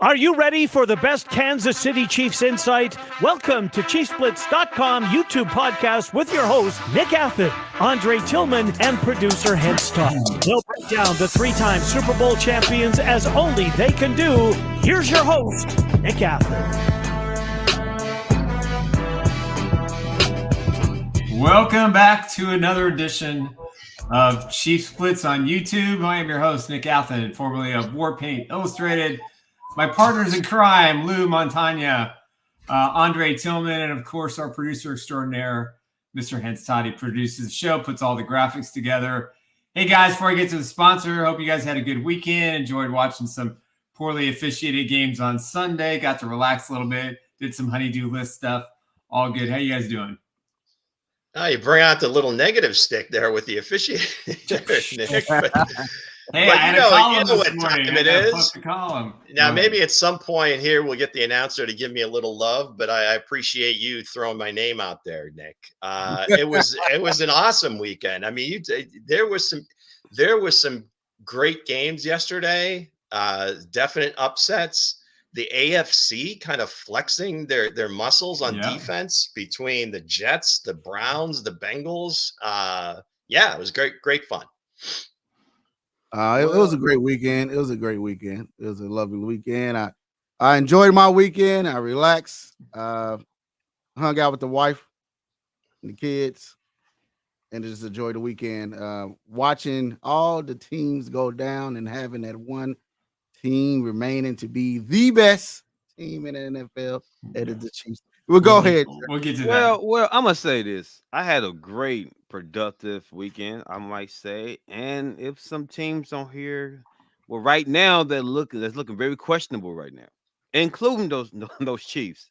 Are you ready for the best Kansas City Chiefs insight? Welcome to ChiefsBlitz.com YouTube podcast with your host, Nick Athan, Andre Tillman, and producer Hense Todd. They'll break down the three-time Super Bowl champions as only they can do. Here's your host, Nick Athan. Welcome back to another edition of Chiefs Blitz on YouTube. I am your host, Nick Athan, formerly of War Paint Illustrated. My partners in crime, Lou Montagna, Andre Tillman, and of course our producer extraordinaire, Mr. Hense Todd. He produces the show, puts all the graphics together. Hey guys, before I get to the sponsor, hope you guys had a good weekend. Enjoyed watching some poorly officiated games on Sunday. Got to relax a little bit. Did some honeydew list stuff. All good. How you guys doing? Oh, you bring out the little negative stick there with the officiating, Nick. Hey, but I you had know what time it is. Now, maybe at some point here we'll get the announcer to give me a little love, but I appreciate you throwing my name out there, Nick. It was an awesome weekend. I mean, there was some great games yesterday. Definite upsets. The AFC kind of flexing their muscles on defense between the Jets, the Browns, the Bengals. It was great fun. It was a great weekend. It was a lovely weekend. I enjoyed my weekend. I relaxed, hung out with the wife and the kids, and just enjoyed the weekend. Watching all the teams go down and having that one team remaining to be the best team in the NFL, that is the Chiefs. We'll go ahead. We'll get to that. Well, I'm gonna say this. I had a great, productive weekend, I might say. And if some teams on here, well, right now that's looking very questionable right now, including those Chiefs.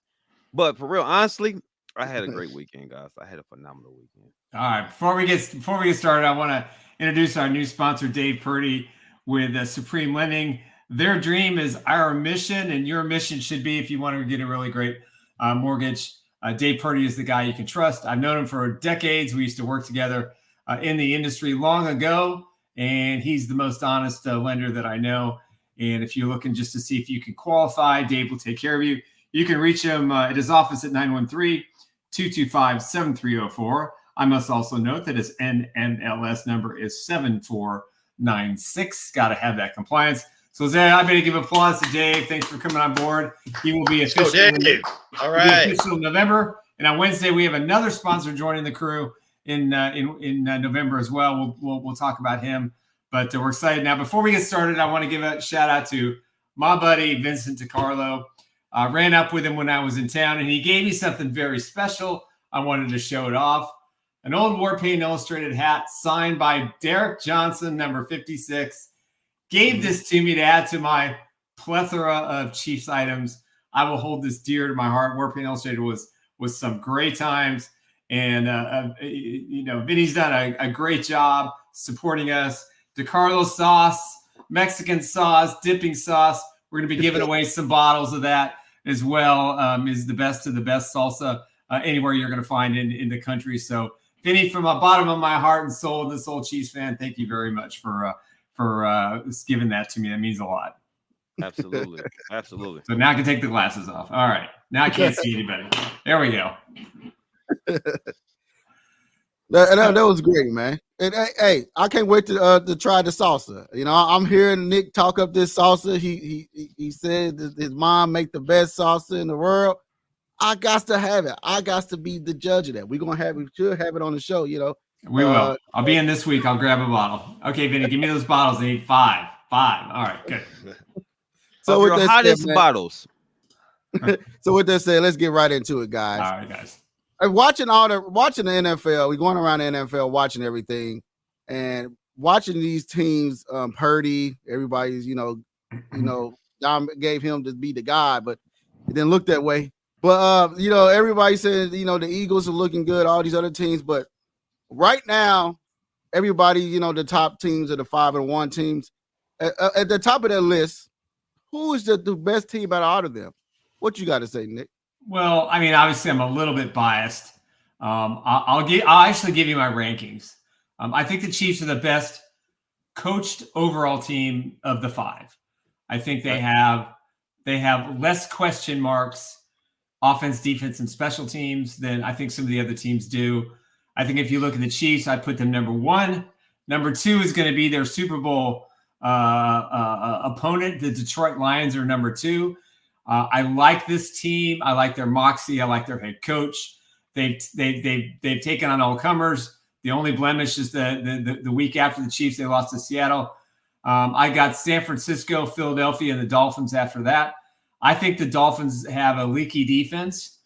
But for real, honestly, I had a great weekend, guys. I had a phenomenal weekend. All right. Before we get started, I want to introduce our new sponsor, Dave Purdy, with Supreme Lending. Their dream is our mission, and your mission should be, if you want to get a really great mortgage, Dave Purdy is the guy you can trust. I've known him for decades. We used to work together in the industry long ago, and he's the most honest lender that I know. And if you're looking just to see if you can qualify, Dave will take care of you. You can reach him at his office at 913-225-7304. I must also note that his NMLS number is 7496. Got to have that compliance. So, Zay, I better give applause to Dave. Thanks for coming on board. He will be official. Dave. All right. Official in November. And on Wednesday, we have another sponsor joining the crew in November as well. We'll talk about him. But we're excited. Now, before we get started, I want to give a shout out to my buddy, Vincent DiCarlo. I ran up with him when I was in town, and he gave me something very special. I wanted to show it off. An old War Paint Illustrated hat signed by Derek Johnson, number 56. Gave this to me to add to my plethora of Chiefs items. I will hold this dear to my heart. War Paint Illustrated was some great times. And, Vinny's done a great job supporting us. DiCarlo sauce, Mexican sauce, dipping sauce. We're going to be giving away some bottles of that as well. Is the best of the best salsa anywhere you're going to find in the country. So, Vinny, from the bottom of my heart and soul, this old Chiefs fan, thank you very much for giving that to me. That means a lot. Absolutely. So now I can take the glasses off. All right. Now I can't see anybody. There we go. That was great, man. And, hey, I can't wait to try the salsa. You know, I'm hearing Nick talk up this salsa. He said that his mom make the best salsa in the world. I got to have it. I got to be the judge of that. We should have it on the show, you know. We will. I'll be in this week. I'll grab a bottle. Okay, Vinny, give me those bottles. I need five. All right, good. So with your hottest bottles. So with that said, let's get right into it, guys. All right, guys. Watching the NFL, we're going around the NFL, watching everything, and watching these teams. Purdy, everybody's, Dom gave him to be the guy, but it didn't look that way. But everybody said, the Eagles are looking good, all these other teams, but right now, everybody, the top teams are the 5-1 teams. At the top of that list, who is the best team out of all of them? What you got to say, Nick? Well, I mean, obviously, I'm a little bit biased. I'll actually give you my rankings. I think the Chiefs are the best coached overall team of the five. I think they have they have less question marks, offense, defense, and special teams than I think some of the other teams do. I think if you look at the Chiefs, I put them number 1. Number 2 is going to be their Super Bowl opponent. The Detroit Lions are number 2. I like this team. I like their moxie. I like their head coach. They've taken on all comers. The only blemish is the week after the Chiefs, they lost to Seattle. I got San Francisco, Philadelphia, and the Dolphins after that. I think the Dolphins have a leaky defense.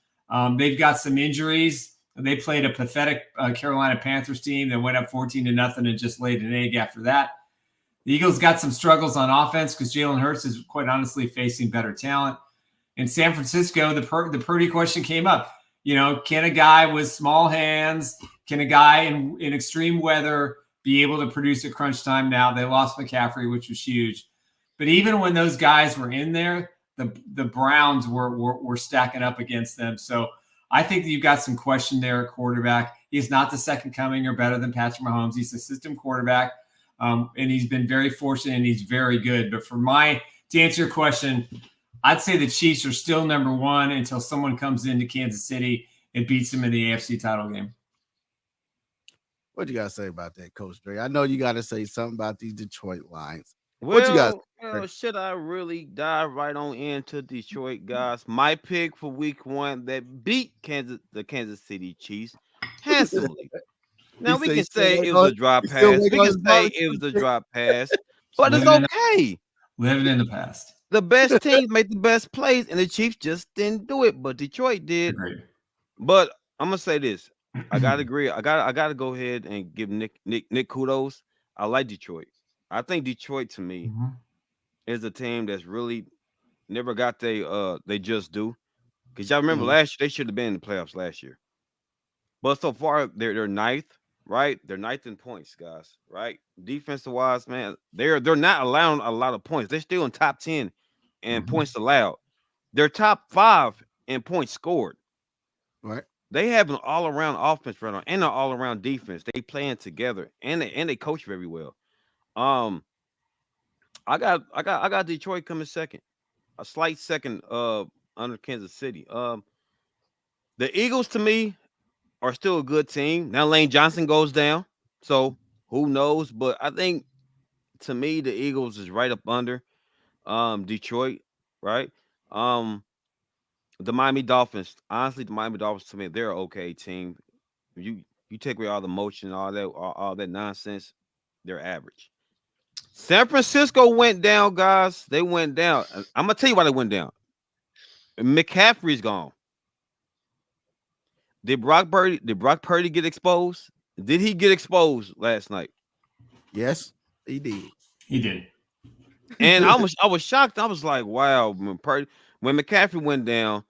They've got some injuries. They played a pathetic Carolina Panthers team that went up 14-0 and just laid an egg after that. The Eagles got some struggles on offense because Jalen Hurts is quite honestly facing better talent. In San Francisco, the Purdy question came up. Can a guy with small hands, can a guy in extreme weather be able to produce at crunch time? Now they lost McCaffrey, which was huge. But even when those guys were in there, the Browns were stacking up against them. So I think that you've got some question there at quarterback. He's not the second coming or better than Patrick Mahomes. He's a system quarterback, and he's been very fortunate and he's very good. But to answer your question, I'd say the Chiefs are still number 1 until someone comes into Kansas City and beats them in the AFC title game. What you got to say about that, Coach Dre? I know you got to say something about these Detroit Lions. Well, what you got? Should I really dive right on into Detroit, guys? My pick for week 1 that beat the Kansas City Chiefs handsomely. Now, we can say it was a drop pass. We can say it was a drop pass, but it's okay. Living in the past. The best teams make the best plays, and the Chiefs just didn't do it, but Detroit did. Agreed. But I'm gonna say this. I gotta agree. I gotta go ahead and give Nick kudos. I like Detroit. I think Detroit to me is a team that's really never got they just do. Because y'all remember last year, they should have been in the playoffs last year. But so far, they're ninth, right? They're ninth in points, guys, right? Defensive wise, man, they're not allowing a lot of points. They're still in top 10 in points allowed. They're top 5 in points scored. Right. They have an all-around offense right now and an all-around defense. They playing together and they coach very well. I got Detroit coming second, a slight second under Kansas City. The Eagles to me are still a good team. Now Lane Johnson goes down, so who knows? But I think to me the Eagles is right up under Detroit, right? The Miami Dolphins, honestly, the Miami Dolphins to me, they're an okay team. You take away all the motion, all that nonsense, they're average. San Francisco went down, guys. They went down. I'm gonna tell you why they went down. McCaffrey's gone. Did Brock Purdy get exposed? Did he get exposed last night? Yes, he did. He did. And I was shocked. I was like, wow, when McCaffrey went down,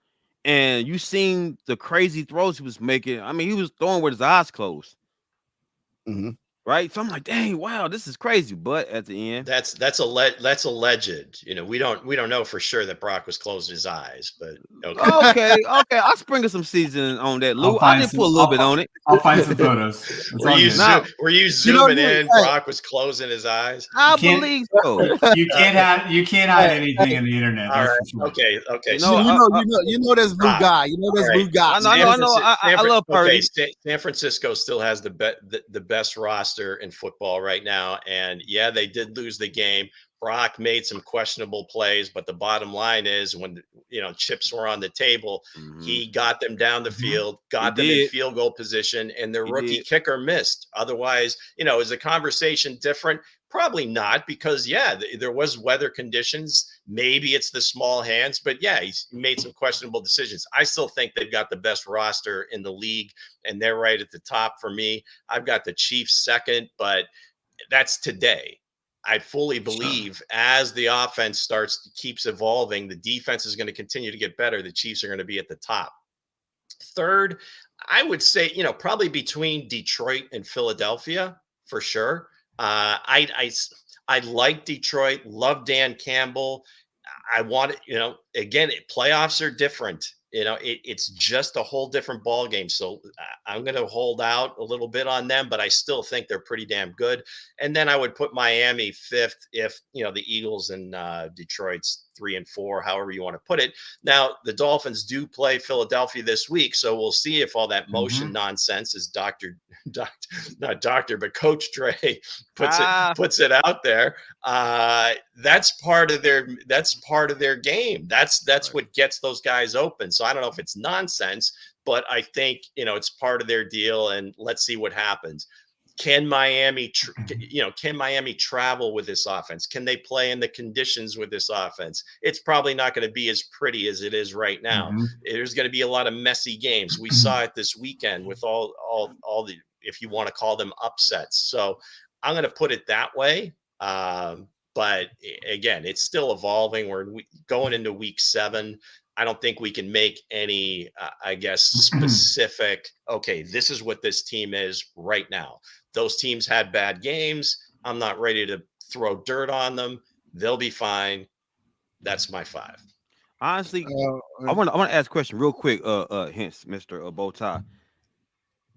and you seen the crazy throws he was making. I mean, he was throwing with his eyes closed. Right, so I'm like, dang, wow, this is crazy. But at the end, that's alleged. We don't know for sure that Brock was closing his eyes, but okay. I'll sprinkle some seasoning on that, Lou. I did put a little bit on it. I'll find some photos. Were you zooming in? Brock was closing his eyes. I believe so. You can't hide anything in the internet. All right. Sure. Okay. You know this blue guy. You know this blue guy. I know. I love Purdy. San Francisco still has the best roster in football right now, and yeah, they did lose the game. Brock made some questionable plays, but the bottom line is when chips were on the table, he got them down the field, got them in field goal position, and their rookie kicker missed. Otherwise, is the conversation different? Probably not, because there was weather conditions. Maybe it's the small hands, but he made some questionable decisions. I still think they've got the best roster in the league, and they're right at the top for me. I've got the Chiefs second, but that's today. I fully believe as the offense keeps evolving, the defense is going to continue to get better. The Chiefs are going to be at the top. Third, I would say, probably between Detroit and Philadelphia for sure. I like Detroit, love Dan Campbell. I want it, again, playoffs are different. It's just a whole different ball game. So I'm going to hold out a little bit on them, but I still think they're pretty damn good. And then I would put Miami fifth if, the Eagles and Detroit's 3-4, however you want to put it. Now, the Dolphins do play Philadelphia this week, so we'll see if all that motion nonsense, as Coach Dre puts it out there. That's part of their game. That's what gets those guys open. So I don't know if it's nonsense, but I think, it's part of their deal, and let's see what happens. Can Miami travel with this offense? Can they play in the conditions with this offense? It's probably not going to be as pretty as it is right now. There's going to be a lot of messy games. We saw it this weekend with all the, if you want to call them, upsets. So I'm going to put it that way. But again, it's still evolving. We're going into week 7. I don't think we can make any, specific, okay, this is what this team is right now. Those teams had bad games. I'm not ready to throw dirt on them. They'll be fine. That's my 5. Honestly, I want to ask a question real quick, Hense, Mr. Bowtie.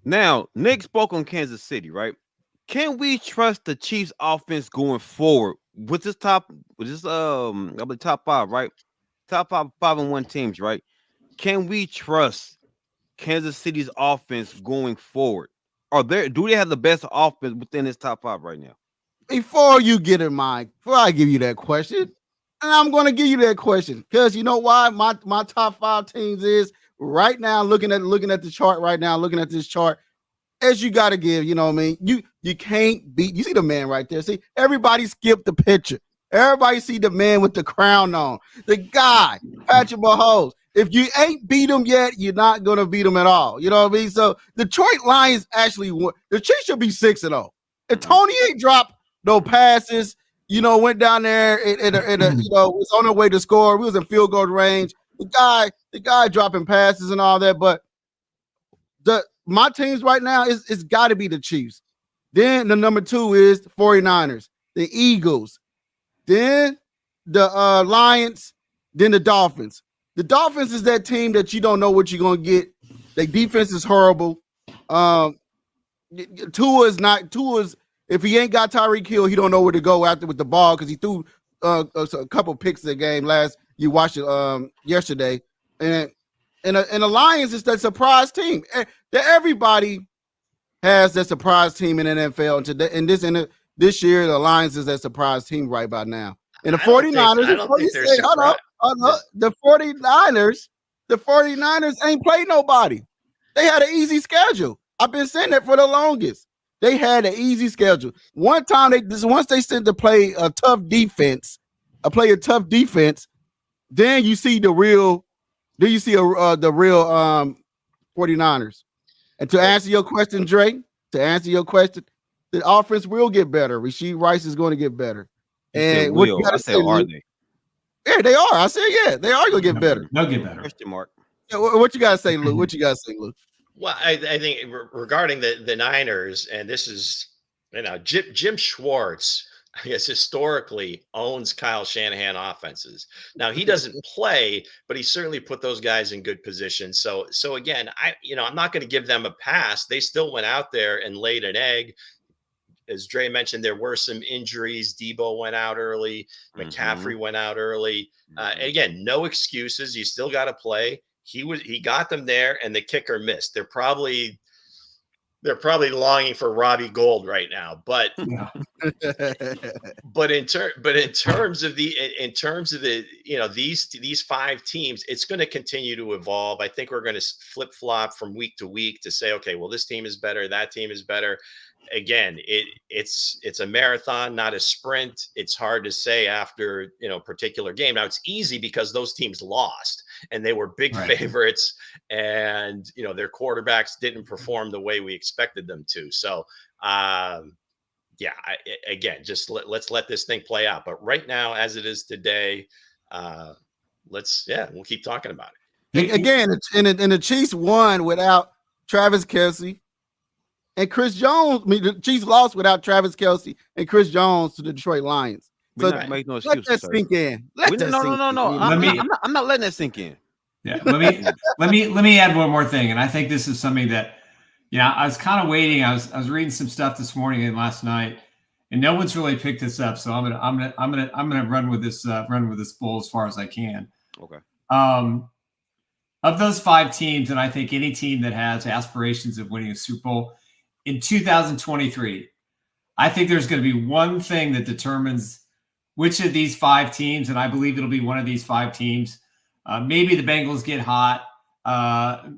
Now, Nick spoke on Kansas City, right? Can we trust the Chiefs offense going forward with this top 5, right? Top 5-1 teams, right? Can we trust Kansas City's offense going forward? Do they have the best offense within this top 5 right now? Before you get in mind, before I give you that question, and I'm going to give you that question because you know why my top 5 teams is right now. Looking at the chart right now, looking at this chart, as you got to give, you know what I mean. You can't beat. You see the man right there. See, everybody skipped the picture. Everybody see the man with the crown on. The guy, Patrick Mahomes. If you ain't beat him yet, you're not going to beat him at all. You know what I mean? So Detroit Lions actually won. The Chiefs should be 6-0. If Tony ain't dropped no passes, went down there and was on their way to score. We was in field goal range. The guy dropping passes and all that. But my teams right now it's got to be the Chiefs. Then the number 2 is the 49ers, the Eagles, then the Lions, then the Dolphins. The Dolphins is that team that you don't know what you're going to get. Their defense is horrible. Tua's if he ain't got Tyreek Hill, he don't know where to go after with the ball because he threw a couple picks in the game you watched it yesterday. And the Lions is that surprise team. Everybody has that surprise team in the NFL. And this year, the Lions is that surprise team right by now. And the 49ers, the 49ers ain't played nobody. They had an easy schedule. I've been saying that for the longest. They had an easy schedule. One time once they sent to play a tough defense, then you see the real 49ers. And to answer your question, Dre, the offense will get better. Rasheed Rice is going to get better. And what you gotta say, are they? Yeah, they are. I said, yeah, they are going to get better. They'll get better. Question mark. Yeah, what you got to say, Lou? Well, I think regarding the Niners, and this is, Jim Schwartz, I guess, historically owns Kyle Shanahan offenses. Now, he doesn't play, but he certainly put those guys in good position. So again, I'm not going to give them a pass. They still went out there and laid an egg. As Dre mentioned, there were some injuries. Debo went out early. McCaffrey went out early. Again, no excuses. You still got to play. He got them there, and the kicker missed. They're probably longing for Robbie Gold right now. But but in terms of the these 5 teams, it's going to continue to evolve. I think we're going to flip flop from week to week to say, okay, well, this team is better, that team is better. Again, it's a marathon, not a sprint. It's hard to say after particular game. Now it's easy because those teams lost and they were big favorites, and their quarterbacks didn't perform the way we expected them to. So just let's let this thing play out. But right now, as it is today, we'll keep talking about it. Again, and the Chiefs won without Travis Kelce. And Chris Jones, the Chiefs lost without Travis Kelce and Chris Jones to the Detroit Lions. So let that sink in. No. I'm not letting that sink in. Yeah. Let me add one more thing. And I think this is something that, I was kind of waiting. I was reading some stuff this morning and last night. and no one's really picked this up. So I'm gonna run with this bull as far as I can. Okay. Of those 5 teams, and I think any team that has aspirations of winning a Super Bowl in 2023, I think there's going to be one thing that determines which of these 5 teams, and I believe it'll be one of these 5 teams. Maybe the Bengals get hot.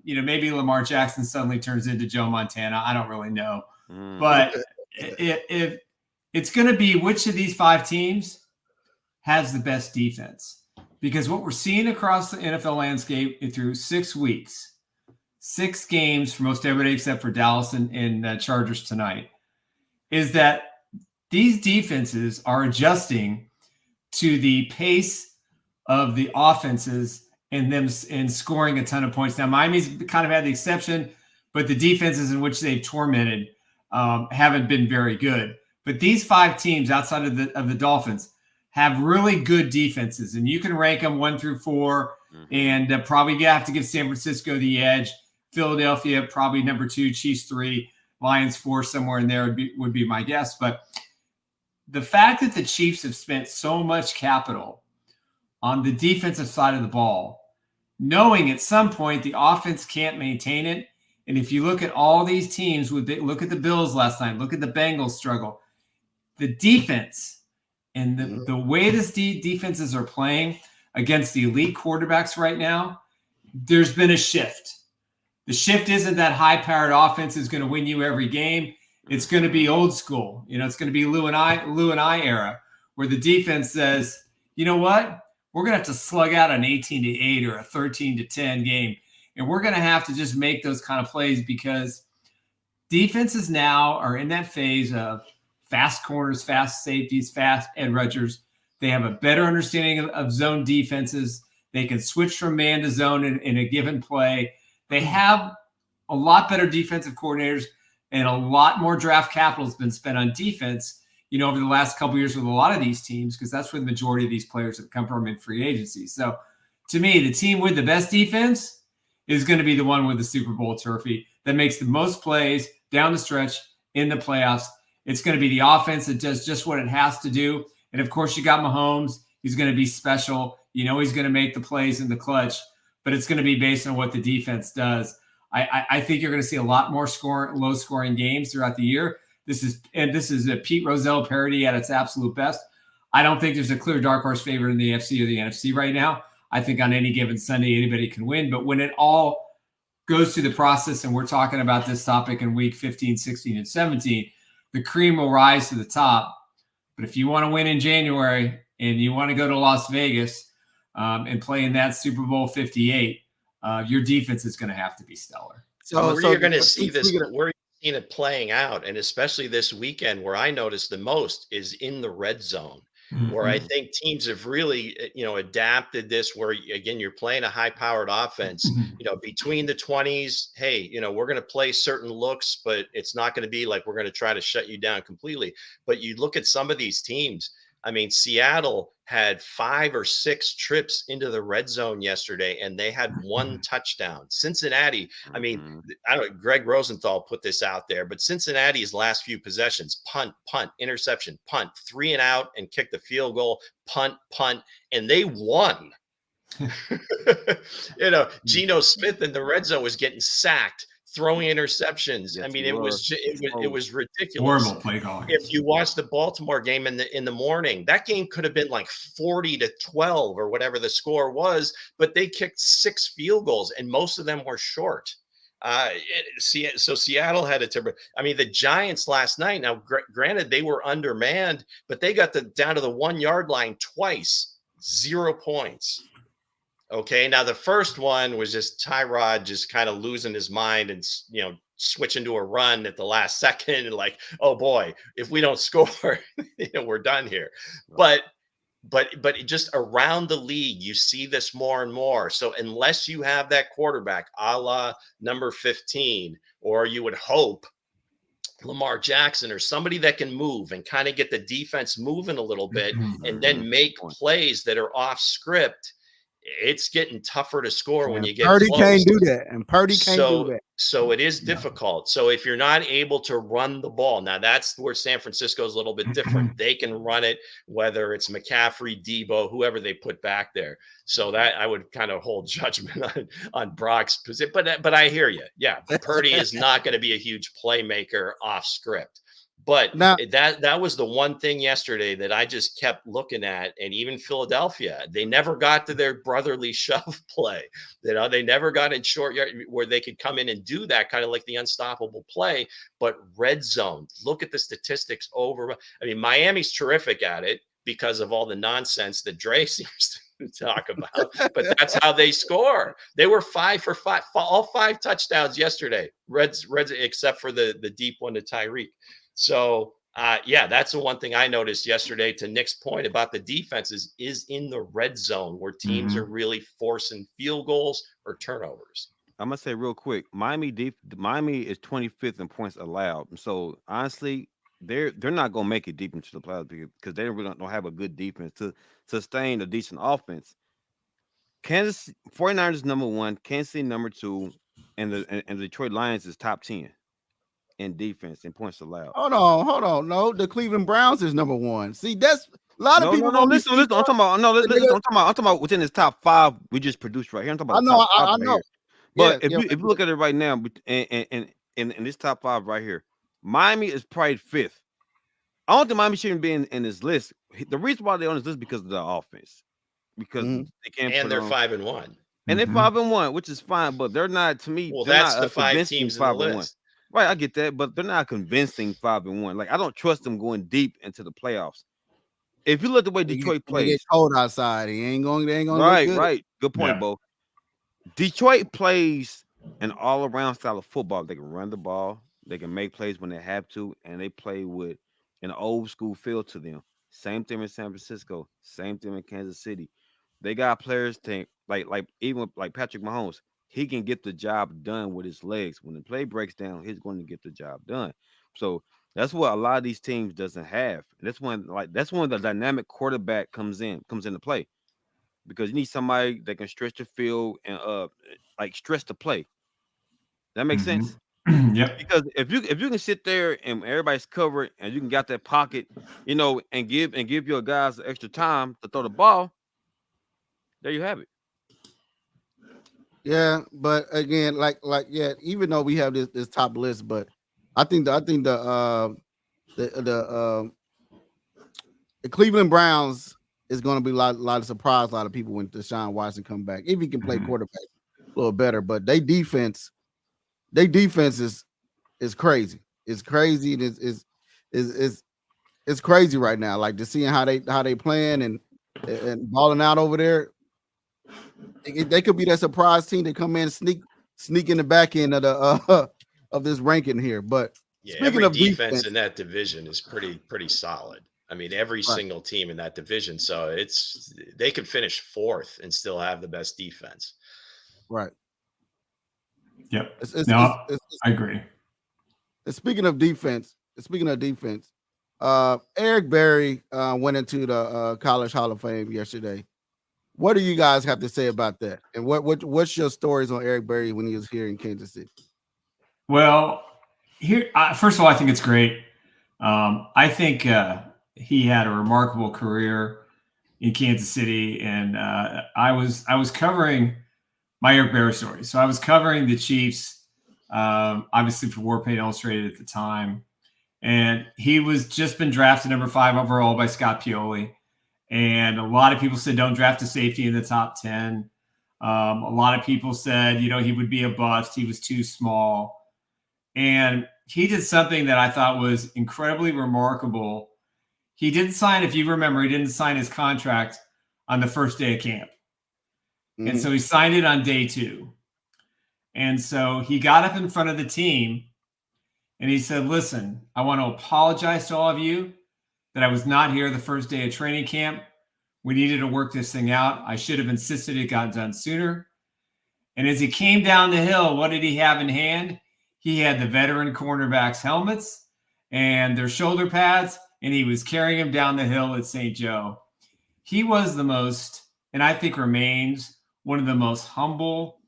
Maybe Lamar Jackson suddenly turns into Joe Montana. I don't really know. But if it's going to be which of these 5 teams has the best defense. Because what we're seeing across the NFL landscape through 6 weeks, 6 games for most everybody except for Dallas and Chargers tonight, is that these defenses are adjusting to the pace of the offenses and scoring a ton of points. Now, Miami's kind of had the exception, but the defenses in which they've tormented haven't been very good. But these 5 teams outside of the Dolphins have really good defenses, and you can rank them 1 through 4, and probably you have to give San Francisco the edge. Philadelphia probably number 2, Chiefs 3, Lions 4, somewhere in there would be my guess. But the fact that the Chiefs have spent so much capital on the defensive side of the ball, knowing at some point the offense can't maintain it. And if you look at all these teams, look at the Bills last night, look at the Bengals struggle, the defense and the way this defenses are playing against the elite quarterbacks right now, there's been a shift. The shift isn't that high-powered offense is going to win you every game. It's going to be old school. It's going to be Lou and I era, where the defense says, you know what? We're going to have to slug out an 18-8 or a 13-10 game. And we're going to have to just make those kind of plays because defenses now are in that phase of fast corners, fast safeties, fast edge rushers. They have a better understanding of zone defenses. They can switch from man to zone in a given play. They have a lot better defensive coordinators, and a lot more draft capital has been spent on defense, over the last couple of years with a lot of these teams, because that's where the majority of these players have come from in free agency. So to me, the team with the best defense is going to be the one with the Super Bowl trophy that makes the most plays down the stretch in the playoffs. It's going to be the offense that does just what it has to do. And of course, you got Mahomes. He's going to be special. He's going to make the plays in the clutch, but it's going to be based on what the defense does. I think you're going to see a lot more low-scoring games throughout the year. This is a Pete Rozelle parody at its absolute best. I don't think there's a clear dark horse favorite in the AFC or the NFC right now. I think on any given Sunday, anybody can win. But when it all goes through the process, and we're talking about this topic in week 15, 16, and 17, the cream will rise to the top. But if you want to win in January and you want to go to Las Vegas and play in that Super Bowl 58, your defense is going to have to be stellar. So you're going to see this, where you're seeing it playing out, and especially this weekend, where I noticed the most is in the red zone, where I think teams have really, adapted this, where, again, you're playing a high-powered offense, between the 20s. Hey, we're going to play certain looks, but it's not going to be like we're going to try to shut you down completely. But you look at some of these teams. I mean, Seattle had 5 or 6 trips into the red zone yesterday, and they had 1 touchdown. Cincinnati, I mean, I don't know, Greg Rosenthal put this out there, but Cincinnati's last few possessions, punt, interception, punt, 3 and out, and kicked the field goal, punt, and they won. Geno Smith in the red zone was getting sacked, throwing interceptions. Yes, I mean, it was ridiculous. Horrible play calling. If you watch the Baltimore game in the morning, that game could have been like 40-12 or whatever the score was, but they kicked 6 field goals, and most of them were short. So Seattle had a temper. I mean, the Giants last night, now granted they were undermanned, but they got down to the 1-yard line twice, 0 points. Okay, now the first one was just Tyrod just kind of losing his mind and, switching to a run at the last second, and like, oh boy, if we don't score, we're done here. But just around the league, you see this more and more. So unless you have that quarterback, a la number 15, or you would hope Lamar Jackson or somebody that can move and kind of get the defense moving a little bit, and then make plays that are off script, it's getting tougher to score when you get Purdy close. can't do that, and Purdy can't do that. So it is difficult. So if you're not able to run the ball, now that's where San Francisco is a little bit different. They can run it, whether it's McCaffrey, Debo, whoever they put back there. So that I would kind of hold judgment on Brock's position. But I hear you. Yeah, Purdy is not going to be a huge playmaker off script. But now, that was the one thing yesterday that I just kept looking at, and even Philadelphia, they never got to their brotherly shove play. They never got in short yard where they could come in and do that, kind of like the unstoppable play. But red zone, look at the statistics over. I mean, Miami's terrific at it because of all the nonsense that Dre seems to talk about, but that's how they score. They were 5 for 5, all 5 touchdowns yesterday. Reds, except for the deep one to Tyreek. So, that's the one thing I noticed yesterday, to Nick's point about the defenses, is in the red zone where teams are really forcing field goals or turnovers. I'm going to say real quick, Miami is 25th in points allowed. So, honestly, they're not going to make it deep into the playoffs because they really don't have a good defense to sustain a decent offense. 49ers is number 1, Kansas City number 2, and the Detroit Lions is top 10. In defense and points allowed. Hold on. No, the Cleveland Browns is number 1. See, that's a lot of people. No, listen. I'm talking about within this top 5 we just produced right here. I'm talking about. I know. But if you look at it right now, and in this top 5 right here, Miami is probably 5th. I don't think Miami shouldn't be in this list. The reason why they're on this list is because of the offense, because they can't. And they're 5-1. And they're 5-1, which is fine, but they're not, to me. Well, that's the 5 teams in the list. Right, I get that, but they're not convincing 5-1. Like, I don't trust them going deep into the playoffs. If you look at the way Detroit plays, it's cold outside. They ain't going. Right. Good point, Bo. Detroit plays an all-around style of football. They can run the ball, they can make plays when they have to, and they play with an old school feel to them. Same thing in San Francisco. Same thing in Kansas City. They got players like even like Patrick Mahomes. He can get the job done with his legs. When the play breaks down, he's going to get the job done. So that's what a lot of these teams doesn't have. That's when the dynamic quarterback comes into play, because you need somebody that can stretch the field and stretch the play. That makes sense. Yep. Because if you can sit there and everybody's covered and you can get that pocket, and give your guys extra time to throw the ball, there you have it. Yeah, but again, even though we have this top list, but I think the Cleveland Browns is going to be a lot of surprise. A lot of people when Deshaun Watson come back, if he can play quarterback a little better. But their defense is crazy. It's crazy. It's crazy right now. Like, to seeing how they playing and balling out over there. They could be that surprise team that come in sneak in the back end of the of this ranking here. But speaking of defense in that division is pretty solid. I mean, every single team in that division. So they could finish 4th and still have the best defense. Right. Yep. I agree. And speaking of defense, Eric Berry went into the College Hall of Fame yesterday. What do you guys have to say about that? And what's your stories on Eric Berry when he was here in Kansas City? Well, first of all, I think it's great. I think he had a remarkable career in Kansas City, and I was covering my Eric Berry story. So I was covering the Chiefs, obviously for Warpaint Illustrated at the time, and he was just been drafted number 5 overall by Scott Pioli. And a lot of people said, don't draft a safety in the top 10. A lot of people said, he would be a bust. He was too small. And he did something that I thought was incredibly remarkable. He didn't sign, if you remember, he didn't sign his contract on the first day of camp. Mm-hmm. And so he signed it on day 2. And so he got up in front of the team and he said, listen, I want to apologize to all of you that I was not here the first day of training camp. We needed to work this thing out. I should have insisted it got done sooner. And as he came down the hill, what did he have in hand? He had the veteran cornerbacks' helmets and their shoulder pads, and he was carrying them down the hill at St. Joe. He was the most, and I think remains, one of the most humble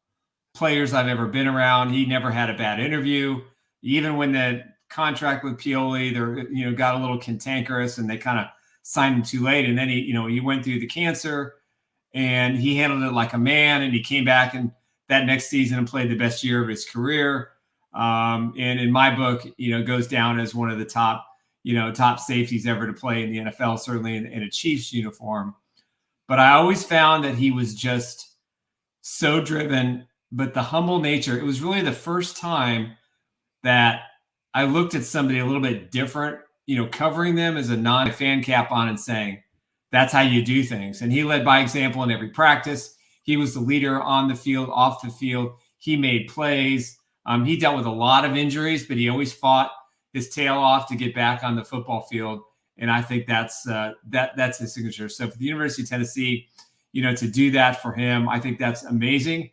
players I've ever been around. He never had a bad interview. Even when the contract with Pioli, got a little cantankerous and they kind of signed him too late. And then he went through the cancer and he handled it like a man. And he came back and that next season and played the best year of his career. And in my book, goes down as one of the top safeties ever to play in the NFL, certainly in a Chiefs uniform. But I always found that he was just so driven, but the humble nature, it was really the first time that I looked at somebody a little bit different, covering them as a non-fan cap on and saying, that's how you do things. And he led by example in every practice. He was the leader on the field, off the field. He made plays. He dealt with a lot of injuries, but he always fought his tail off to get back on the football field. And I think that's his signature. So for the University of Tennessee, to do that for him, I think that's amazing.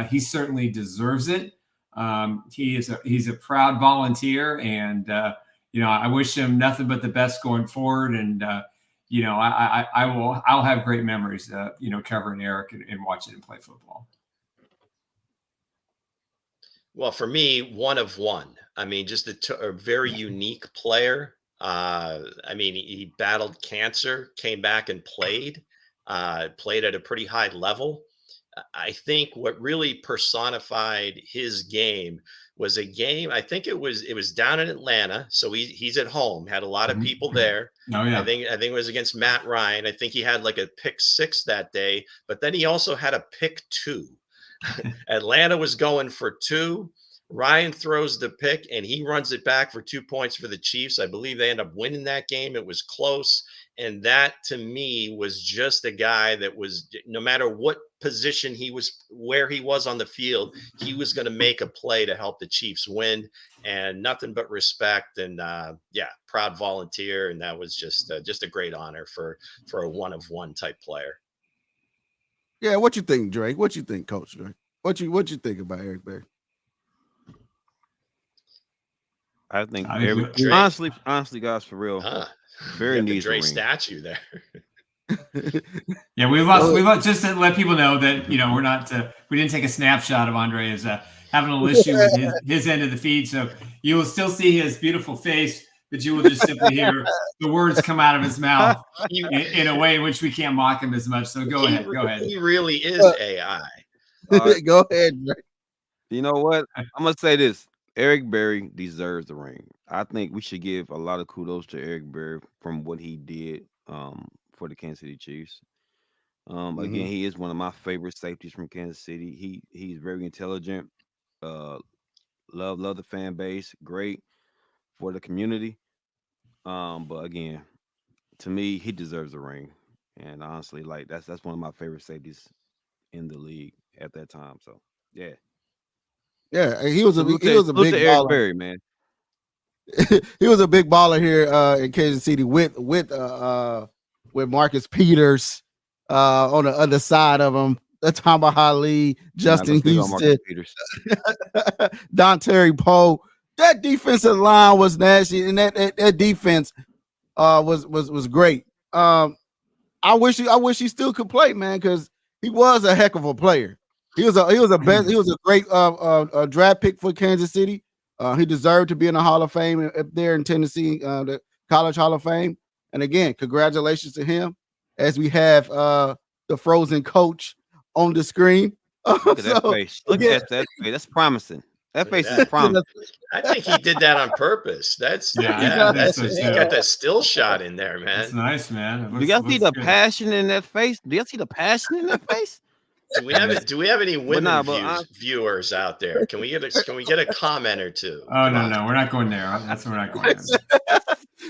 He certainly deserves it. He's a proud volunteer, and I wish him nothing but the best going forward. And I'll have great memories, covering Eric and watching him play football. Well, for me, one of one. I mean, just a very unique player. He battled cancer, came back and played at a pretty high level. I think what really personified his game was a game. I think it was down in Atlanta. So he's at home, had a lot of people there. Oh, yeah. I think it was against Matt Ryan. I think he had like a pick 6 that day, but then he also had a pick 2. Atlanta was going for 2. Ryan throws the pick and he runs it back for 2 points for the Chiefs. I believe they end up winning that game. It was close. And that to me was just a guy that was, no matter what position he was, where he was on the field, he was going to make a play to help the Chiefs win, and nothing but respect and proud volunteer. And that was just a great honor for a one of one type player. Yeah. What you think, Drake? What you think, Coach Drake? What you think about Eric Berry? I think honestly, guys, for real, very neat. Dre statue there. Yeah, we lost just to let people know that we're not we didn't take a snapshot of Andre as having a little issue with his end of the feed, so you will still see his beautiful face, but you will just simply hear the words come out of his mouth in a way in which we can't mock him as much. So go ahead. He really is AI. Go ahead, Drake. You know what? I'm gonna say this. Eric Berry deserves the ring. I think we should give a lot of kudos to Eric Berry from what he did for the Kansas City Chiefs. Again, he is one of my favorite safeties from Kansas City. He's very intelligent. Love the fan base. Great for the community. But again, to me, he deserves the ring. And honestly, like that's one of my favorite safeties in the league at that time. So yeah. Yeah, he was a big Eric baller. Berry, man. He was a big baller here in Kansas City with Marcus Peters on the other side of him. Tamba Ali, Justin Houston, Dontari Poe. That defensive line was nasty, and that defense was great. I wish he still could play, man, because he was a heck of a player. He was a great draft pick for Kansas City. He deserved to be in the Hall of Fame up there in Tennessee, the College Hall of Fame. And again, congratulations to him as we have the frozen coach on the screen. Look at that face. Look at that face. That's promising. That face is promising. I think he did that on purpose. He got that still shot in there, man. That's nice, man. Do y'all see the passion in that face? Do y'all see the passion in that face? Do we have any women viewers out there? Can we get a comment or two? Oh no, we're not going there. That's where we're not going.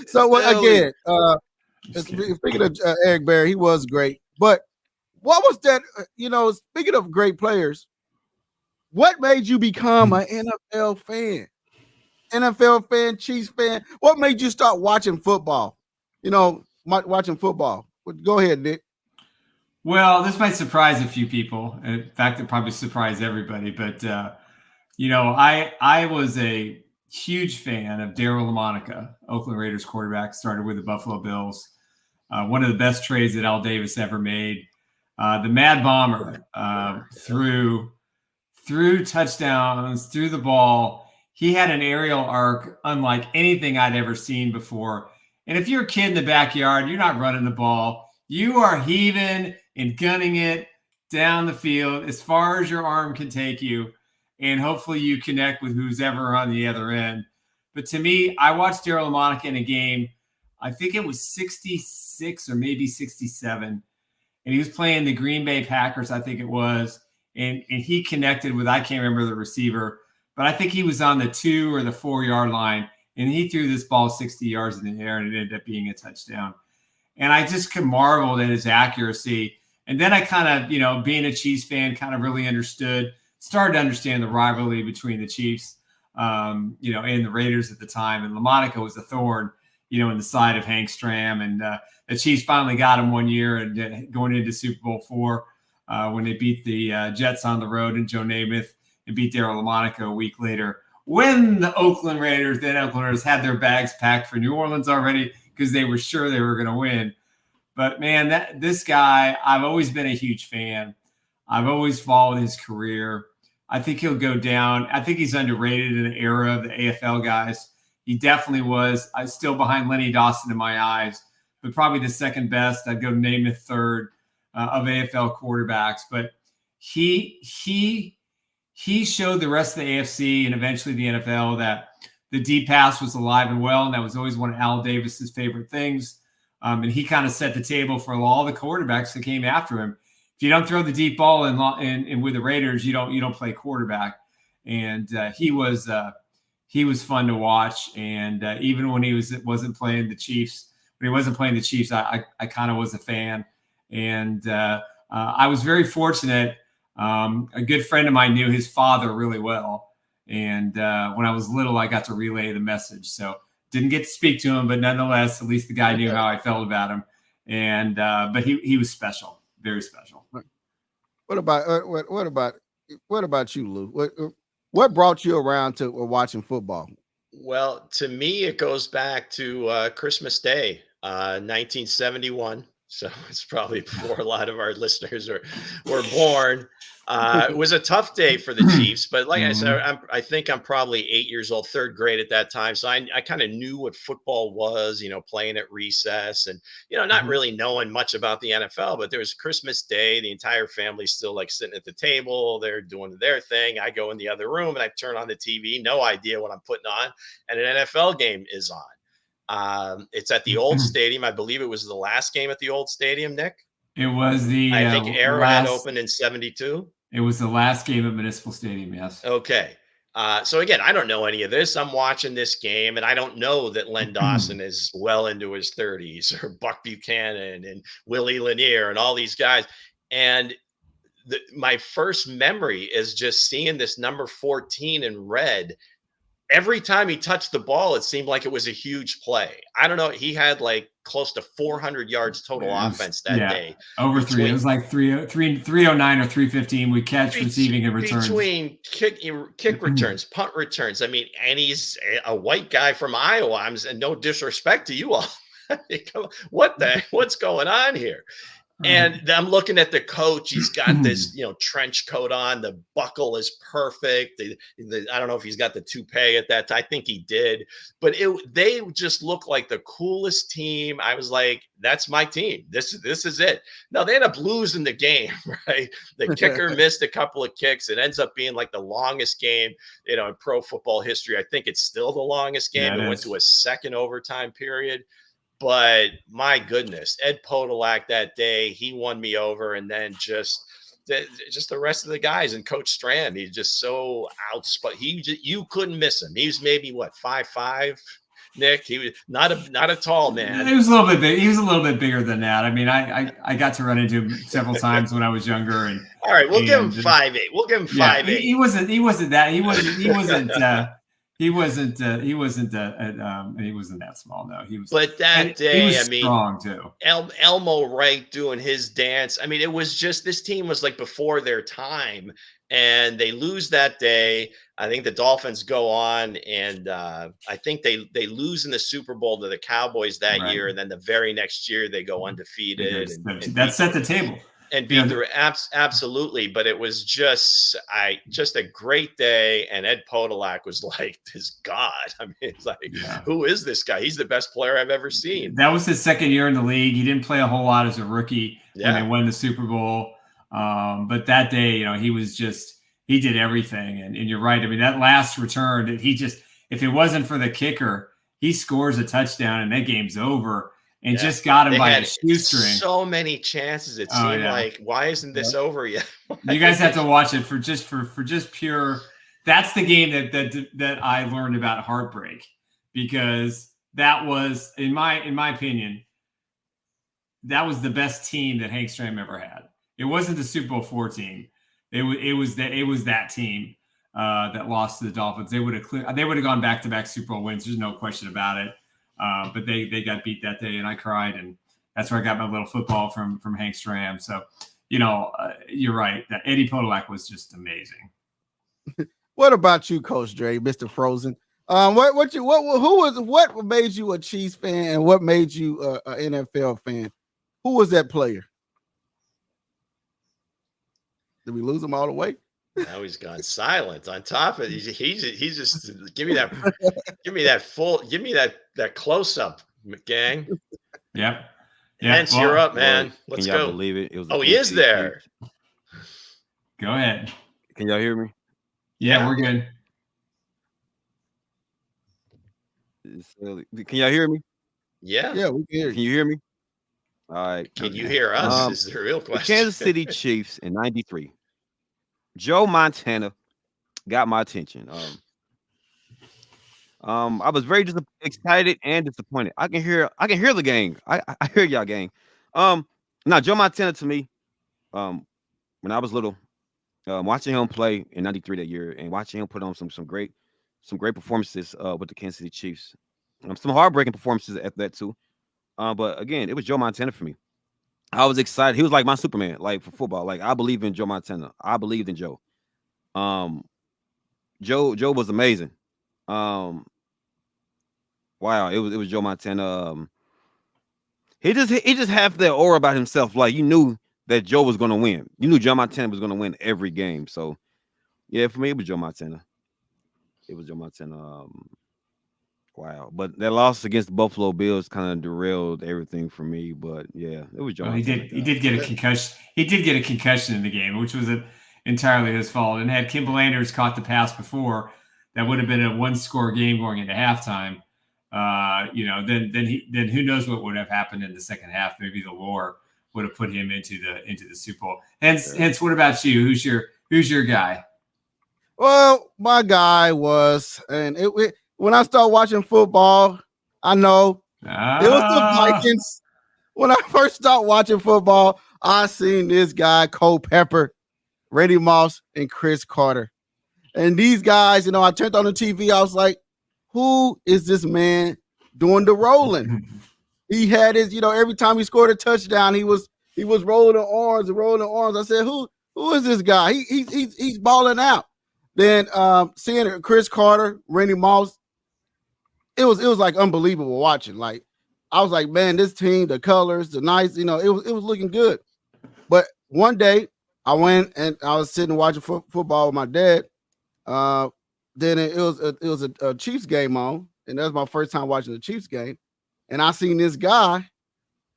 So again, speaking of Eric Berry, he was great. But what was that? Speaking of great players, what made you become an NFL fan? NFL fan, Chiefs fan. What made you start watching football? Watching football. Go ahead, Nick. Well, this might surprise a few people. In fact, it probably surprised everybody. But, I was a huge fan of Darryl LaMonica, Oakland Raiders quarterback, started with the Buffalo Bills. One of the best trades that Al Davis ever made. the Mad Bomber, threw touchdowns, threw the ball. He had an aerial arc unlike anything I'd ever seen before. And if you're a kid in the backyard, you're not running the ball. You are heaving and gunning it down the field as far as your arm can take you. And hopefully you connect with who's ever on the other end. But to me, I watched Daryle Lamonica in a game, I think it was 66 or maybe 67. And he was playing the Green Bay Packers, I think it was. And he connected with, I can't remember the receiver, but I think he was on the 2 or the 4 yard line. And he threw this ball 60 yards in the air, and it ended up being a touchdown. And I just marveled at his accuracy. And then I kind of, being a Chiefs fan, kind of really started to understand the rivalry between the Chiefs, and the Raiders at the time. And Lamonica was a thorn, in the side of Hank Stram. And the Chiefs finally got him one year and going into Super Bowl IV when they beat the Jets on the road and Joe Namath and beat Daryle Lamonica a week later. When the Oakland Raiders had their bags packed for New Orleans already because they were sure they were going to win. But, man, this guy, I've always been a huge fan. I've always followed his career. I think he'll go down. I think he's underrated in the era of the AFL guys. He definitely was. I'm still behind Lenny Dawson in my eyes, but probably the second best. I'd go Namath third of AFL quarterbacks. But he showed the rest of the AFC and eventually the NFL that the deep pass was alive and well, and that was always one of Al Davis's favorite things. And he kind of set the table for all the quarterbacks that came after him. If you don't throw the deep ball in with the Raiders, you don't play quarterback. And he was fun to watch. And even when he wasn't playing the Chiefs, I kind of was a fan. And I was very fortunate. A good friend of mine knew his father really well. And when I was little, I got to relay the message. So didn't get to speak to him, but nonetheless, at least the guy knew how I felt about him. And but he was special, very special. What about you, Lou? What brought you around to watching football? Well, to me, it goes back to Christmas Day, 1971. So it's probably before a lot of our listeners were born. It was a tough day for the Chiefs, but like I said, I think I'm probably 8 years old, third grade at that time. So I kind of knew what football was, playing at recess and, not really knowing much about the NFL, but there was Christmas Day. The entire family's still like sitting at the table. They're doing their thing. I go in the other room and I turn on the TV, no idea what I'm putting on. And an NFL game is on. It's at the old stadium. I believe it was the last game at the old stadium, Nick. It was I think Arrowhead opened in 72. It was the last game at Municipal Stadium, yes. Okay. So again, I don't know any of this. I'm watching this game, and I don't know that Len Dawson is well into his 30s, or Buck Buchanan and Willie Lanier and all these guys. And my first memory is just seeing this number 14 in red. Every time he touched the ball, it seemed like it was a huge play. I don't know. He had like close to 400 yards total offense that day. Over three. It was like 309 or 315 with catch, receiving, and returns. Between kick returns, punt returns. I mean, and he's a white guy from Iowa. And no disrespect to you all. What's going on here? And I'm looking at the coach. He's got this, trench coat on. The buckle is perfect. I don't know if he's got the toupee at that time. I think he did. But they just look like the coolest team. I was like, that's my team. This is it. Now, they end up losing the game, right? The kicker missed a couple of kicks. It ends up being like the longest game, in pro football history. I think it's still the longest game. It went to a second overtime period. But my goodness, Ed Podolak that day, he won me over. And then just the rest of the guys and Coach Strand, he's just so outspoken. You couldn't miss him. He was maybe 5'5", Nick. He was not a tall man. He was a little bit big. He was a little bit bigger than that. I mean, I got to run into him several times when I was younger. And all right, we'll give him 5'8". We'll give him 5'8". He wasn't that. He wasn't that small. No, he was. But that day, strong too. Elmo Wright doing his dance. I mean, it was just, this team was like before their time, and they lose that day. I think the Dolphins go on, and I think they lose in the Super Bowl to the Cowboys that year, and then the very next year they go undefeated. That set the table. And beat the absolutely, but it was just a great day. And Ed Podolak was like this god. I mean, it's like, who is this guy? He's the best player I've ever seen. That was his second year in the league. He didn't play a whole lot as a rookie when they won the Super Bowl. But that day, he did everything. And you're right. I mean, that last return that if it wasn't for the kicker, he scores a touchdown and that game's over. And just got him by a shoestring. So many chances. It seemed like, why isn't this over yet? You guys have to watch it for just pure. That's the game that I learned about heartbreak, because that was, in my opinion, that was the best team that Hank Stram ever had. It wasn't the Super Bowl 14. It was that team that lost to the Dolphins. They would have gone back-to-back Super Bowl wins. There's no question about it. But they got beat that day, and I cried, and that's where I got my little football from Hank Stram. So, you're right. That Eddie Podolak was just amazing. What about you, Coach Dre, Mr. Frozen? What made you a Chiefs fan, and what made you an NFL fan? Who was that player? Did we lose him all the way? Now he's gone silent. On top of it, he's just give me that close up, gang. Yep. Hense, you're up, man. Let's go. Can go. Believe it? It was he is there. Go ahead. Can y'all hear me? Yeah, we're good. Can y'all hear me? Yeah. Yeah, we can hear you. Can you hear me? All right. Can you hear us? Is the real question. The Kansas City Chiefs in '93. Joe Montana got my attention. I was very excited and disappointed. I can hear the gang. I hear y'all gang. Now Joe Montana to me, when I was little, watching him play in '93 that year and watching him put on some great performances with the Kansas City Chiefs. Some heartbreaking performances at that too. But again, it was Joe Montana for me. I was excited. He was like my Superman, like for football. Like I believe in Joe Montana. I believed in Joe. Joe was amazing. Wow, it was Joe Montana. He just had that aura about himself. Like you knew that Joe was gonna win. You knew Joe Montana was gonna win every game. So yeah, for me, it was Joe Montana. It was Joe Montana. Wow, but that loss against the Buffalo Bills kind of derailed everything for me. But yeah, it was Joe. Well, he did get a concussion. He did get a concussion in the game, which was entirely his fault. And had Kimball Anders caught the pass before, that would have been a one-score game going into halftime. Then who knows what would have happened in the second half? Maybe the lore would have put him into the Super Bowl. Hence, what about you? Who's your guy? Well, my guy was, and when I started watching football, I know it was the Vikings. When I first started watching football, I seen this guy, Cole Pepper, Randy Moss, and Chris Carter. And these guys, I turned on the TV. I was like, who is this man doing the rolling? He had his, every time he scored a touchdown, he was rolling the arms. I said, who is this guy? He's balling out. Then seeing Chris Carter, Randy Moss, it was like unbelievable watching. Like I was like, man, this team, the colors, the nice, it was looking good. But one day I went and I was sitting watching football with my dad. Then it was a Chiefs game on, and that was my first time watching the Chiefs game. And I seen this guy,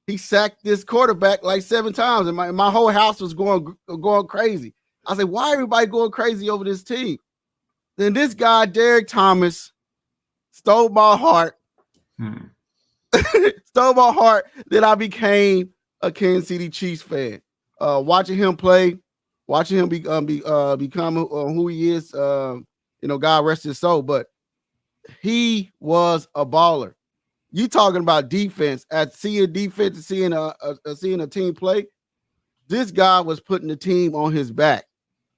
he sacked this quarterback like 7 times, and my whole house was going crazy. I said, why everybody going crazy over this team? Then this guy, Derek Thomas, stole my heart. Stole my heart. Then I became a Kansas City Chiefs fan. Watching him play, watching him become who he is. God rest his soul. But he was a baller. You talking about defense? At seeing defense, seeing a team play, this guy was putting the team on his back.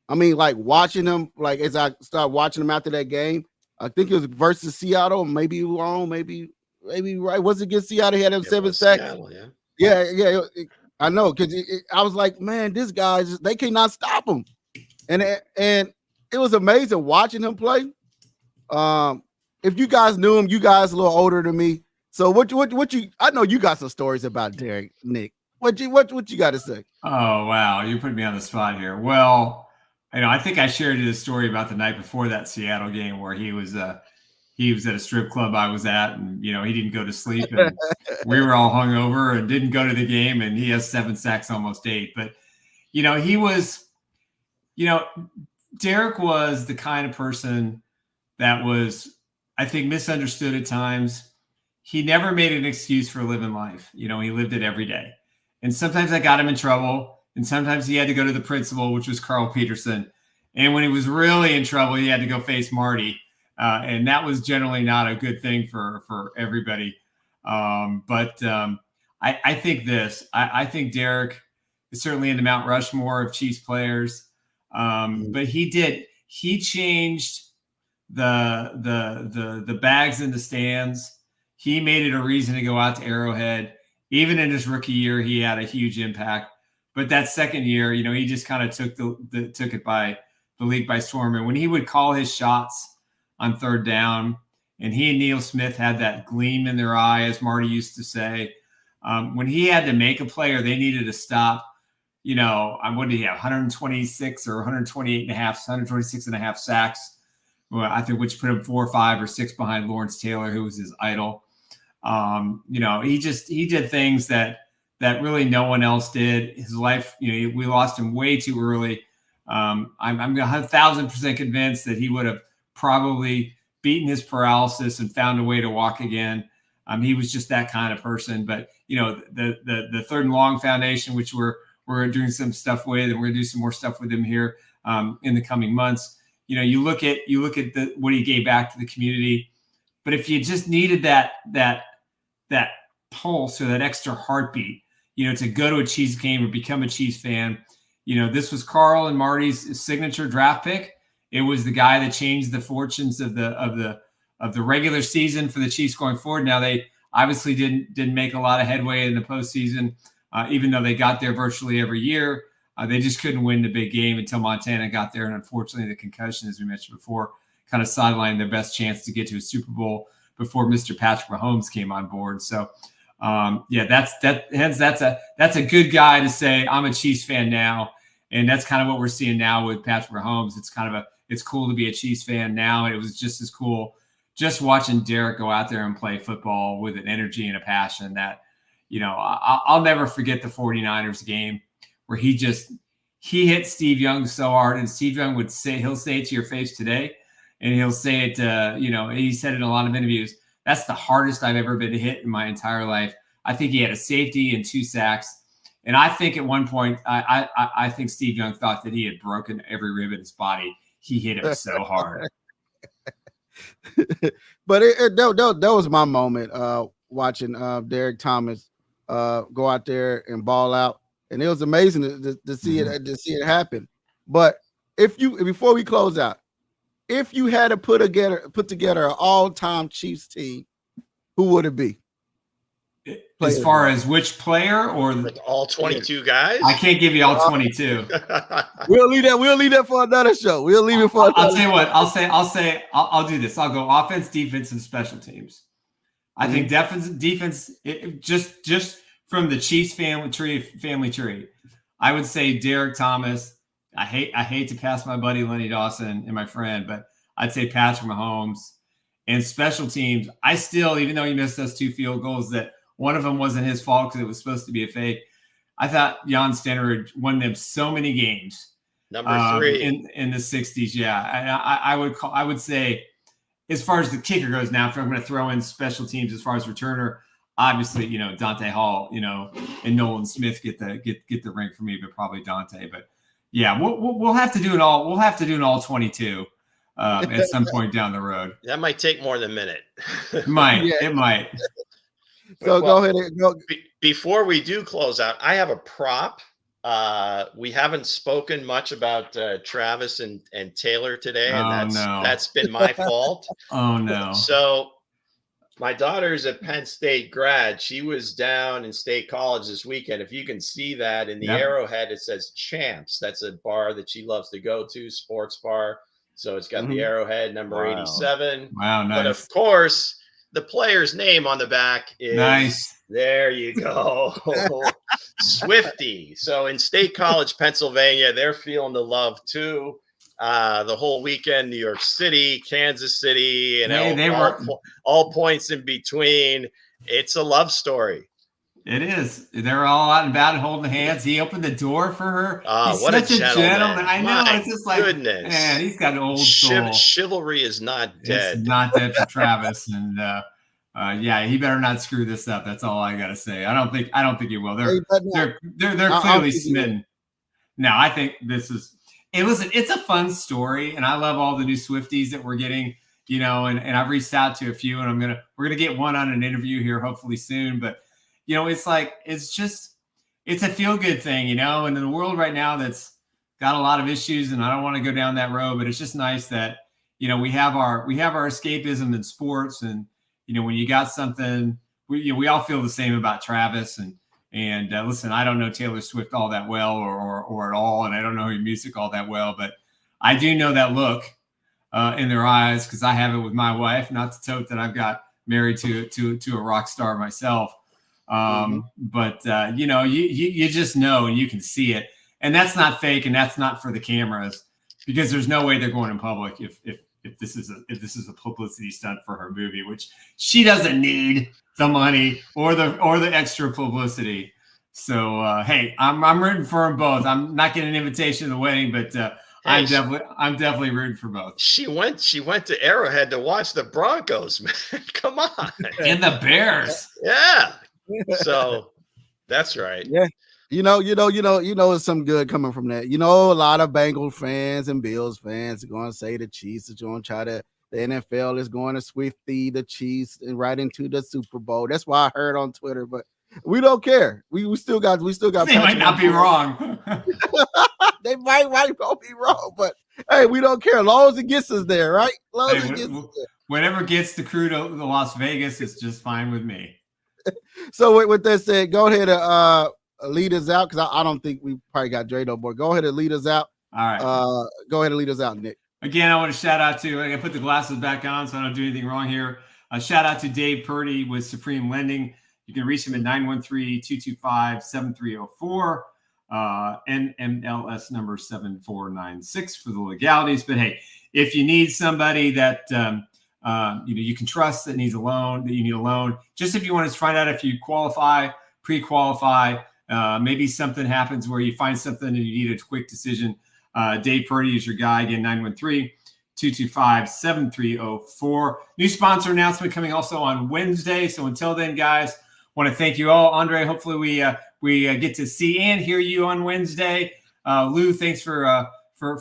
I mean, like watching him. Like as I started watching him after that game. I think it was versus Seattle. Maybe wrong. Maybe right. Was it against Seattle? He had him 7 sacks. Seattle, yeah. I know because I was like, man, this guy they cannot stop him, and it was amazing watching him play. If you guys knew him, you guys a little older than me. So what you? I know you got some stories about Derek, Nick. What you got to say? Oh, wow. You put me on the spot here. Well, I think I shared you the story about the night before that Seattle game where he was at a strip club I was at, and he didn't go to sleep, and we were all hungover and didn't go to the game, and he has 7 sacks, almost 8. But he was, Derek was the kind of person that was, I think, misunderstood at times. He never made an excuse for living life. He lived it every day. And sometimes I got him in trouble, and sometimes he had to go to the principal, which was Carl Peterson. And when he was really in trouble, he had to go face Marty. And that was generally not a good thing for everybody. I think this. I think Derek is certainly in the Mount Rushmore of Chiefs players. But he changed the bags in the stands. He made it a reason to go out to Arrowhead. Even in his rookie year, he had a huge impact. But that second year, he just kind of took the league by storm. And when he would call his shots on third down, and he and Neil Smith had that gleam in their eye, as Marty used to say, when he had to make a play or they needed to stop, what did he have? 126 or 126 and a half sacks. Well, I think which put him 4 or 5 or 6 behind Lawrence Taylor, who was his idol. He did things that really no one else did. His life, we lost him way too early. I'm 1,000% convinced that he would have probably beaten his paralysis and found a way to walk again. He was just that kind of person. But the Third and Long Foundation, which we're doing some stuff with, and we're gonna do some more stuff with him here in the coming months. You look at what he gave back to the community. But if you just needed that pulse or that extra heartbeat, to go to a Chiefs game or become a Chiefs fan, this was Carl and Marty's signature draft pick. It was the guy that changed the fortunes of the regular season for the Chiefs going forward. Now they obviously didn't make a lot of headway in the postseason, even though they got there virtually every year. They just couldn't win the big game until Montana got there, and unfortunately, the concussion, as we mentioned before, kind of sidelined their best chance to get to a Super Bowl before Mr. Patrick Mahomes came on board. So, that's a good guy to say I'm a Chiefs fan now, and that's kind of what we're seeing now with Patrick Mahomes. It's cool to be a Chiefs fan now, and it was just as cool just watching Derek go out there and play football with an energy and a passion that, I'll never forget the 49ers game where he hit Steve Young so hard, and Steve Young he'll say it to your face today. And he'll say it, he said it in a lot of interviews. That's the hardest I've ever been hit in my entire life. I think he had a safety and 2 sacks. And I think at one point, I think Steve Young thought that he had broken every rib in his body. He hit him so hard. But that was my moment watching Derek Thomas go out there and ball out. And it was amazing to see it happen. But before we close out, if you had to put together an all-time Chiefs team, who would it be? As far as which player or like all 22 guys? I can't give you all 22. We'll leave that for another show. We'll leave it for. I'll tell you what. I'll do this. I'll go offense, defense, and special teams. I think defense. Just from the Chiefs family tree, I would say Derek Thomas. I hate to pass my buddy Lenny Dawson and my friend, but I'd say Patrick Mahomes. And special teams, I still, even though he missed those 2 field goals, that one of them wasn't his fault because it was supposed to be a fake. I thought Jan Stenner won them so many games. Number 3 in the 60s. Yeah, I would say, as far as the kicker goes now, if I'm going to throw in special teams as far as returner, obviously, Dante Hall, and Nolan Smith get the ring for me, but probably Dante. But yeah, we'll have to do it all. We'll have to do an all 22 at some point down the road. That might take more than a minute. It might. So go ahead and go. Before we do close out, I have a prop. We haven't spoken much about Travis and Taylor today, and that's been my fault. Oh no! So my daughter's a Penn State grad. She was down in State College this weekend. If you can see that in the Arrowhead, it says Champs. That's a bar that she loves to go to, sports bar. So it's got the Arrowhead number 87. Wow, nice. But of course, the player's name on the back is nice. There you go. Swifty. So in State College, Pennsylvania, they're feeling the love too. The whole weekend, New York City, Kansas City, and all points in between. It's a love story. It is. They're all out and about and holding hands. He opened the door for her. He's what such a gentleman. I know. It's just like, goodness. Man, he's got an old soul. Chivalry is not dead. It's not dead for Travis. And yeah, he better not screw this up. That's all I gotta say. I don't think he will. They're clearly smitten. No, I think this is. It's a fun story, and I love all the new Swifties that we're getting. You know, and I've reached out to a few, and we're gonna get one on an interview here hopefully soon. But you know, it's a feel good thing, you know. And in the world right now that's got a lot of issues, and I don't want to go down that road, but it's just nice that you know we have our escapism in sports, and you know when you got something, we all feel the same about Travis and listen, I don't know Taylor Swift all that well or at all, and I don't know her music all that well, but I do know that look in their eyes because I have it with my wife. Not to tote that I've got married to a rock star myself, but you know you just know and you can see it, and that's not fake and that's not for the cameras because there's no way they're going in public if this is a publicity stunt for her movie, which she doesn't need the money or the extra publicity. So hey, I'm rooting for them both. I'm not getting an invitation to the wedding, but I'm definitely rooting for both. She went to Arrowhead to watch the Broncos, man. Come on. And the Bears. Yeah. So that's right. Yeah. You know, it's some good coming from that. You know, a lot of Bengals fans and Bills fans are going to say the Chiefs are going to try to. The NFL is going to Swifty the Chiefs and right into the Super Bowl. That's why I heard on Twitter, but we don't care. We still got. They might not be wrong. They might be wrong, but hey, we don't care as long as it gets us there, right? Whatever gets the crew to Las Vegas, it's just fine with me. So with that said, go ahead and lead us out because I don't think we probably got Dre no more. Go ahead and lead us out. All right. Go ahead and lead us out, Nick. Again, I want to shout out to, I got to put the glasses back on so I don't do anything wrong here. Shout out to Dave Purdy with Supreme Lending. You can reach him at 913-225-7304, NMLS number 7496 for the legalities. But hey, if you need somebody that you can trust that needs a loan, that you need a loan, just if you want to find out if you qualify, pre-qualify, maybe something happens where you find something and you need a quick decision. Dave Purdy is your guy. Again, 913-225-7304. New sponsor announcement coming also on Wednesday. So until then, guys, want to thank you all. Andre, hopefully we get to see and hear you on Wednesday. Lou, thanks for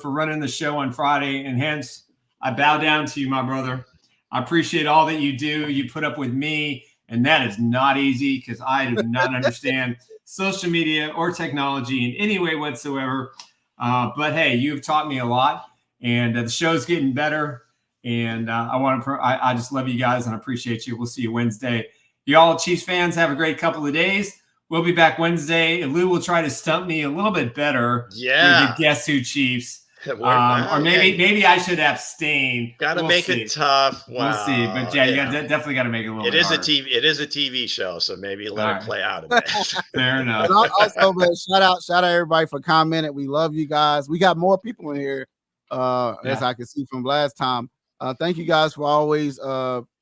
running the show on Friday. And Hense, I bow down to you, my brother. I appreciate all that you do. You put up with me, and that is not easy because I do not understand social media or technology in any way whatsoever. But hey, you've taught me a lot, and the show's getting better. And I just love you guys and I appreciate you. We'll see you Wednesday. You all Chiefs fans have a great couple of days. We'll be back Wednesday. And Lou will try to stump me a little bit better. Yeah. With the Guess Who Chiefs. Or maybe I should abstain. We'll make it tough. Wow. We'll see. But yeah, you definitely got to make it a little bit harder. It is a TV show, so maybe let it play out a bit. Fair enough. And also, man, shout out everybody for commenting. We love you guys. We got more people in here, as I can see from last time. Thank you guys for always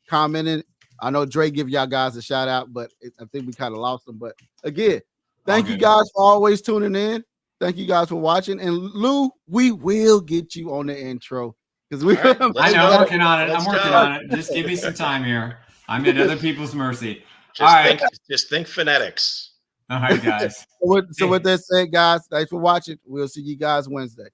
commenting. I know Dre give y'all guys a shout out, but I think we kind of lost them. But again, thank you guys for always tuning in. Thank you guys for watching. And Lou, we will get you on the intro because we. Right, I'm working on it. Just give me some time here. I'm at other people's mercy. Just think phonetics. All right, guys. So with that said, guys, thanks for watching. We'll see you guys Wednesday.